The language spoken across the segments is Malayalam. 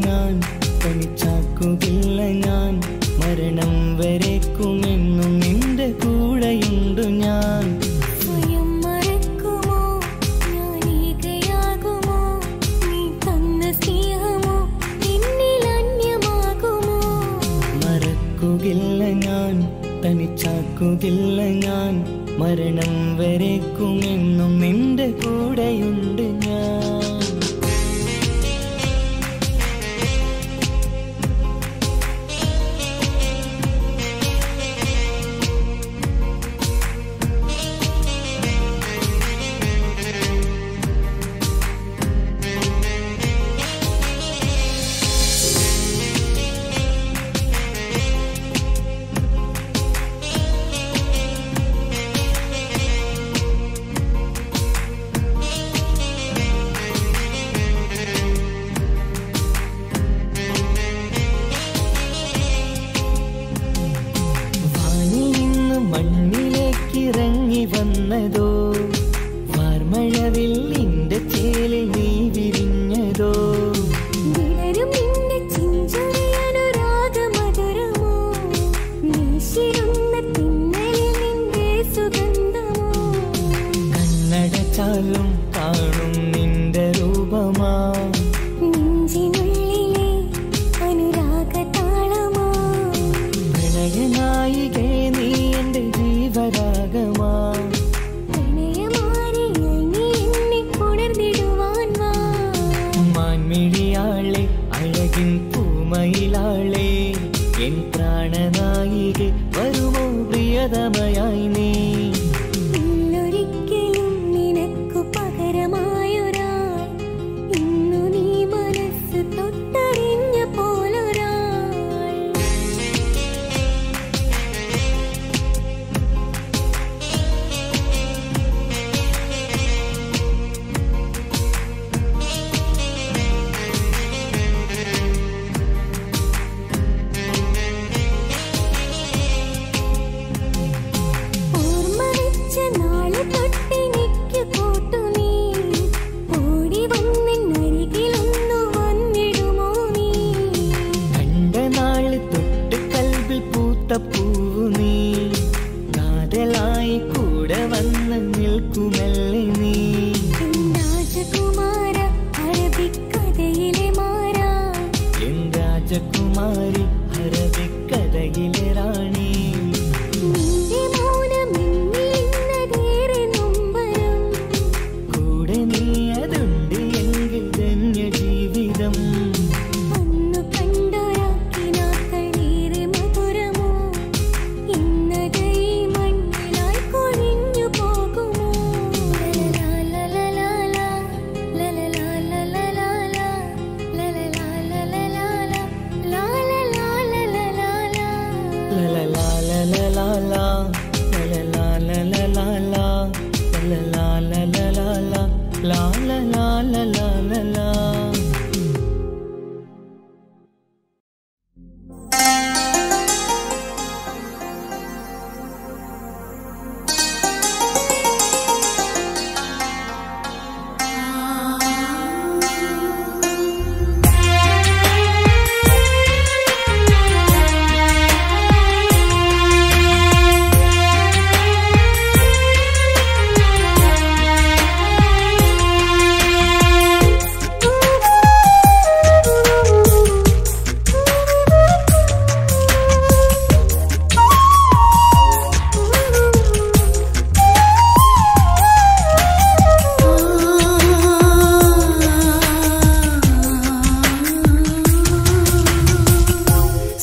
ഞാൻ തനിച്ചാക്കുകില്ല ഞാൻ മരണം വരേക്കുമെന്നും നിന്റെ കൂടെയുണ്ട് ഞാൻ സ്വയം മറക്കുമോ ഞാൻ ഏകയാകുമോ നീ തന്ന സ്നേഹമോ എന്നിൽ അന്യമാകുമോ മറക്കുകില്ല ഞാൻ തനിച്ചാക്കുകില്ല ഞാൻ മരണം വരേക്കുമെന്നും നിന്റെ കൂടെയുണ്ട് ഞാൻ മണ്ണിലേക്കിറങ്ങി വന്നതോ വാർമഴവിൽ നിന്റെ ചേലിൽ നീ വിരിഞ്ഞതോ വിടരും നിന്റെ ചിഞ്ചുറിയനുരാഗമധുരമോ വീശിരുന്ന തിന്നലിൽ നിന്റെ സുഗന്ധമോ കണ്ണടച്ചാലും കാണും നിന്റെ രൂപമാ നെഞ്ചിനുള്ളിലെ അനുരാഗതാളമോ പ്രണയനായികേ നീ എന്റെ ജീവരാഗമാ പ്രണയമാരിൽ നീ എന്നെ ഉണർന്നിടുവാൻ വാ മാൻമിഴിയാളെ അഴകിൻ പൂമയിലാളെ എൻ പ്രാണനായികെ വരുമോ പ്രിയതമയായി നീ ഇന്നൊരിക്കലും നിനക്കു പകരമായൊരാൾ ഇന്നു നീ മനസ്സ് തൊട്ടറിഞ്ഞ പോലൊരാൾ ഓർമ്മ വെച്ച നാള് തൊട്ടെനിക്ക് കൂട്ടു നീ ഓടി വന്നെന്നരികിലൊന്നു വന്നിടുമോ നീ കണ്ട നാള് തൊട്ട് കൽവിൽ പൂത്ത പൂവു നീ കാതലായി കൂടെ വന്ന് നിൽക്കുമല്ലേ നീ രാജകുമാര അറബിക്കഥയിലെ മാറാ എൻ രാജകുമാരി അറബിക്കഥയിലെ റാണി നിന്റെ മൗനമെന്നിന്നതേറെ നൊമ്പരം കൂടെ നീ അതുണ്ട് എങ്കിൽ ധന്യ ജീവിതം അന്നു കണ്ടൊരാക്കിനാക്കളേറെ മധുരമോ ഇന്നത് ഈ മണ്ണിലായി കൊഴിഞ്ഞു പോകുമോ ലലലാലലാലാ, ലലലാലലാലാ, ലലലാലലാലാ, ലാലലാലലാലാ. ലലലാലലാലാ, ലലലാലലാലാ, ലലലാലലാലാ, ലാലലാലലാലാ.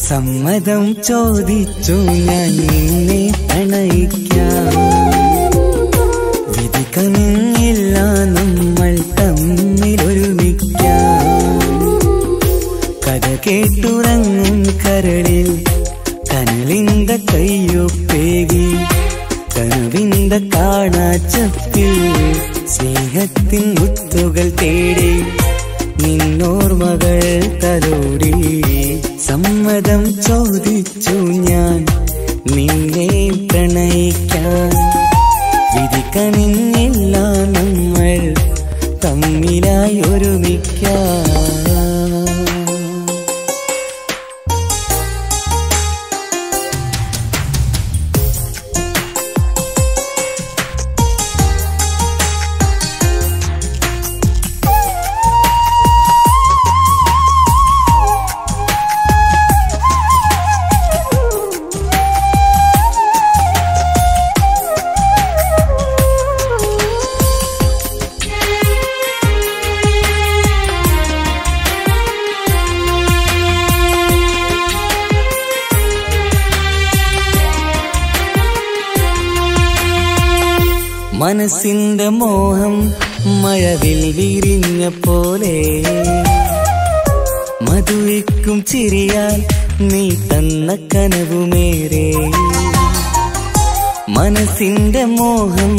സമ്മതം ചോദിച്ചു ഞാൻ നിന്നെ പ്രണയിക്കാം വിധി കനിഞ്ഞില്ല നമ്മൾ തമ്മിലൊരുമിക്കാം കഥ കേട്ടുറങ്ങും കരളിൽ കനലിന്റെ കയ്യൊപ്പേകി കനവിന്റെ കാണാച്ചപ്പിൽ സ്നേഹത്തിൻ മുത്തുകൾ തേടി നിന്നോർമകൾ തലോടി സമ്മതം ചോദിച്ചു ഞാൻ നിന്നെ പ്രണയിക്കാൻ വിധി കനിഞ്ഞില്ല നമ്മൾ തമ്മിലായി ഒരുമിക്കാം മനസ്സിന്റെ മോഹം മഴവിൽ വിരിഞ്ഞ പോലെ മധുവിക്കും ചിരിയാൽ നീ തന്ന കനവുമേറെ മനസ്സിന്റെ മോഹം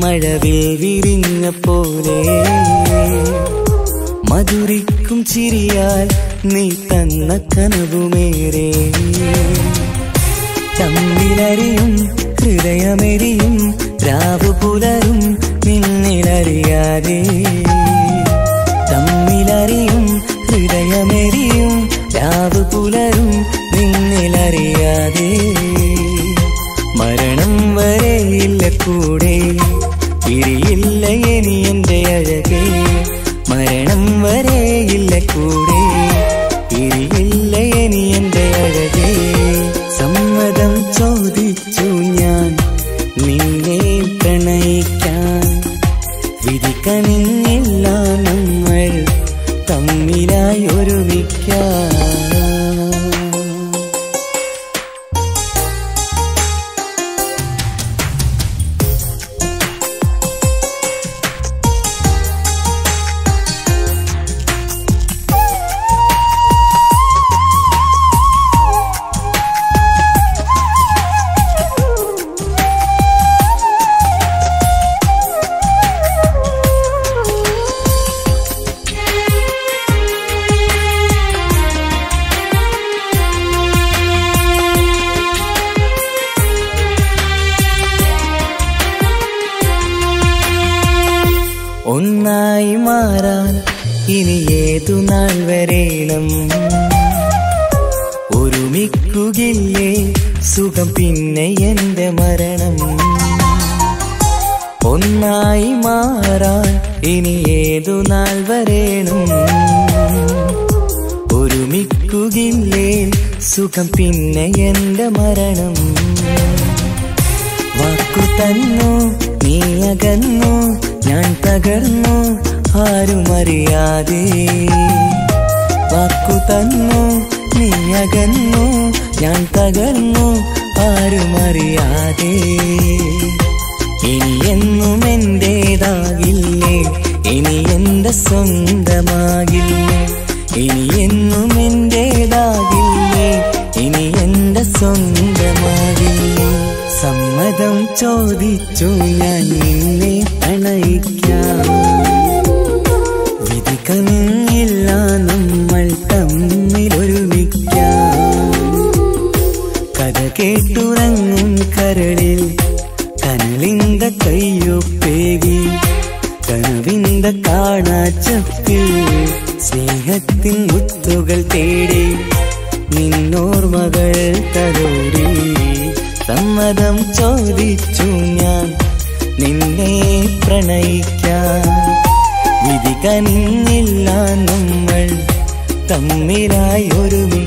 മഴവിൽ വിരിഞ്ഞ പോലെ മധുരിക്കും ചിരിയാൽ നീ തന്ന കനവുമേറെ തമ്മിലറിയും ഹൃദയമെരിയും രാവു പുലരും നിന്നിലറിയാതെ തമ്മിലറിയും ഹൃദയമെരിയും രാവു പുലരും നിന്നിലറിയാതെ മരണം വരെയില്ല കൂടെ പിരിയില്ല ഇനി എന്റെ അഴകേ മരണം വരെയില്ല കൂടെ പിരിയില്ല ഇനി എന്റെ അഴകേ സമ്മതം ചോദിച്ചു ഞാൻ നിന്നെ പ്രണയിക്കാൻ വിധി കനിഞ്ഞില്ല നമ്മൾ തമ്മിലായി ഒരുമിക്കാൻ ഒന്നായി മാറാൻ ഇനി ഏതു നാൾ വരേണം ഒരുമിക്കുകയില്ലേ സുഖം പിന്നെ എന്റെ മരണം ഒന്നായി മാറാൻ ഇനി ഏതു നാൾ വരേണം ഒരുമിക്കുകയില്ലേ സുഖം പിന്നെ എന്റെ മരണം വാക്കു തന്നു നീ അകന്നു ഞാൻ തകർന്നു ആരുമറിയാതെ വാക്കു തന്നു നീ അകന്നു ഞാൻ തകർന്നു ആരുമറിയാതെ ഇനി എന്നും എന്റേതാകില്ലേ ഇനി എന്റെ സ്വന്തമാകില്ലേ ഇനി എന്നും എന്റേതാകില്ലേ ഇനി എന്റെ സ്വന്തമാകില്ലേ സമ്മതം ചോദിച്ചു ഞാൻ നിന്നെ പ്രണയിക്കാം വിധി കനിഞ്ഞില്ല നമ്മൾ തമ്മിലൊരുമിക്കാം കഥ കേട്ടുറങ്ങും കരളിൽ കനലിന്റെ കയ്യൊപ്പേകി കനവിന്റെ കാണാച്ചപ്പിൽ സ്നേഹത്തിൻ മുത്തുകൾ തേടി നിന്നോർമകൾ തലോടി സമ്മതം ചോദിച്ചു ഞാൻ നിന്നെ പ്രണയിക്കാൻ വിധി കനിഞ്ഞില്ല നമ്മൾ തമ്മിലായി ഒരുമി